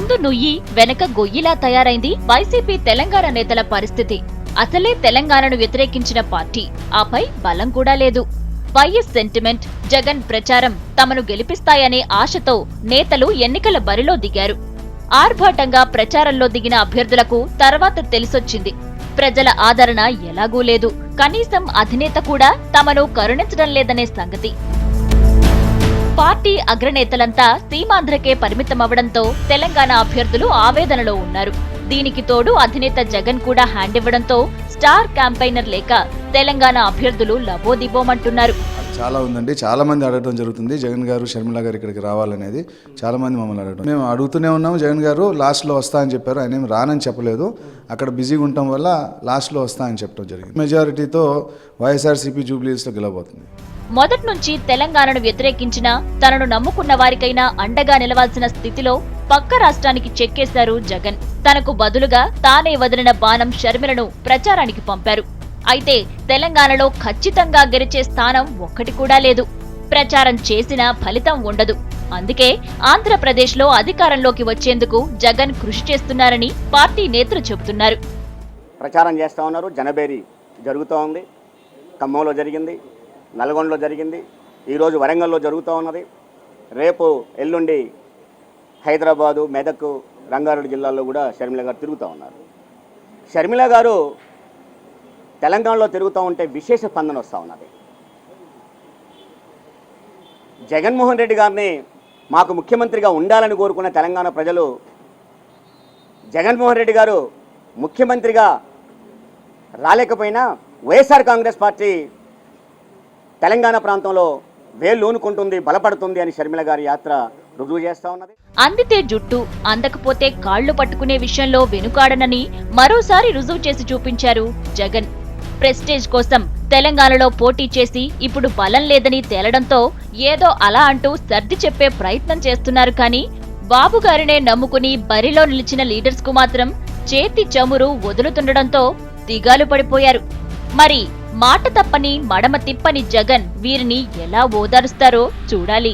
ముందు నుయ్యి వెనక గొయ్యిలా తయారైంది వైసీపీ తెలంగాణ నేతల పరిస్థితి. అసలే తెలంగాణను వ్యతిరేకించిన పార్టీ, ఆపై బలం కూడా లేదు. వైఎస్ సెంటిమెంట్, జగన్ ప్రచారం తమను గెలిపిస్తాయనే ఆశతో నేతలు ఎన్నికల బరిలో దిగారు. ఆర్భాటంగా ప్రచారంలో దిగిన అభ్యర్థులకు తర్వాత తెలిసొచ్చింది, ప్రజల ఆదరణ ఎలాగూ లేదు, కనీసం అధినేత కూడా తమను కరుణించడం లేదనే సంగతి. పార్టీ అగ్రనేతలంతా సీమాంధ్రకే పరిమితమవడంతో తెలంగాణ అభ్యర్థులు ఆవేదనలో ఉన్నారు. దీనికి తోడు అధినేత జగన్ కూడా హ్యాండ్ ఇవ్వడంతో స్టార్ క్యాంపెయినర్ లేక తెలంగాణ అభ్యర్థులు లబోదిబోమంటున్నారు. చాలా ఉందండి, చాలా మంది అడగడం జరుగుతుంది. జగన్ గారు, షర్మిల గారు ఇక్కడికి రావాలనేది చాలా మంది మమ్మల్ని అడగడం. మేము అడుగుతూనే ఉన్నాము. జగన్ గారు లాస్ట్లో వస్తా అని చెప్పారు. ఆయన ఏం రానని చెప్పలేదు. అక్కడ బిజీగా ఉండటం వల్ల లాస్ట్లో వస్తా అని చెప్పడం జరిగింది. మెజారిటీతో వైఎస్ఆర్సీపీ జూబ్లీహిల్స్లో గెలవబోతుంది. మొదటి నుంచి తెలంగాణను వ్యతిరేకించిన, తనను నమ్ముకున్న వారికైనా అండగా నిలవాల్సిన స్థితిలో పక్క రాష్ట్రానికి చెక్కేశారు జగన్. తనకు బదులుగా తానే వదిలిన బాణం షర్మిలను ప్రచారానికి పంపారు. అయితే తెలంగాణలో ఖచ్చితంగా గెలిచే స్థానం ఒక్కటి కూడా లేదు. ప్రచారం చేసినా ఫలితం ఉండదు. అందుకే ఆంధ్రప్రదేశ్లో అధికారంలోకి వచ్చేందుకు జగన్ కృషి చేస్తున్నారని పార్టీ నేతలు చెబుతున్నారు. ప్రచారం చేస్తూ ఉన్నారు. జనబేరి జరుగుతూ ఉంది. ఖమ్మంలో జరిగింది, నల్గొండలో జరిగింది, ఈరోజు వరంగల్లో జరుగుతూ ఉన్నది. రేపు ఎల్లుండి హైదరాబాదు, మెదక్, రంగారెడ్డి జిల్లాల్లో కూడా షర్మిల గారు తిరుగుతూ ఉన్నారు. షర్మిల గారు తెలంగాణలో తిరుగుతూ ఉంటే విశేష స్పందన వస్తూ ఉన్నది. జగన్మోహన్ రెడ్డి గారిని మాకు ముఖ్యమంత్రిగా ఉండాలని కోరుకున్న తెలంగాణ ప్రజలు జగన్మోహన్ రెడ్డి గారు ముఖ్యమంత్రిగా రాలేకపోయినా వైఎస్ఆర్ కాంగ్రెస్ పార్టీ తెలంగాణ ప్రాంతంలో వేళ్ళూనుకుంటుంది, బలపడుతుంది అని షర్మిల గారి యాత్ర రుజువు చేస్తా ఉన్నది. అందితే జుట్టు, అందకపోతే కాళ్లు పట్టుకునే విషయంలో వెనుకాడనని మరోసారి రుజువు చేసి చూపించారు జగన్. ప్రెస్టేజ్ కోసం తెలంగాణలో పోటీ చేసి ఇప్పుడు బలం లేదని తేలడంతో ఏదో అలా అంటూ సర్ది చెప్పే ప్రయత్నం చేస్తున్నారు. కానీ బాబుగారినే నమ్ముకుని బరిలో నిలిచిన లీడర్స్ కు మాత్రం చేతి చమురు వదులుతుండడంతో దిగాలు పడిపోయారు. మరి మాట తప్పని మడమ తిప్పని జగన్ వీరిని ఎలా ఓదారుస్తారో చూడాలి.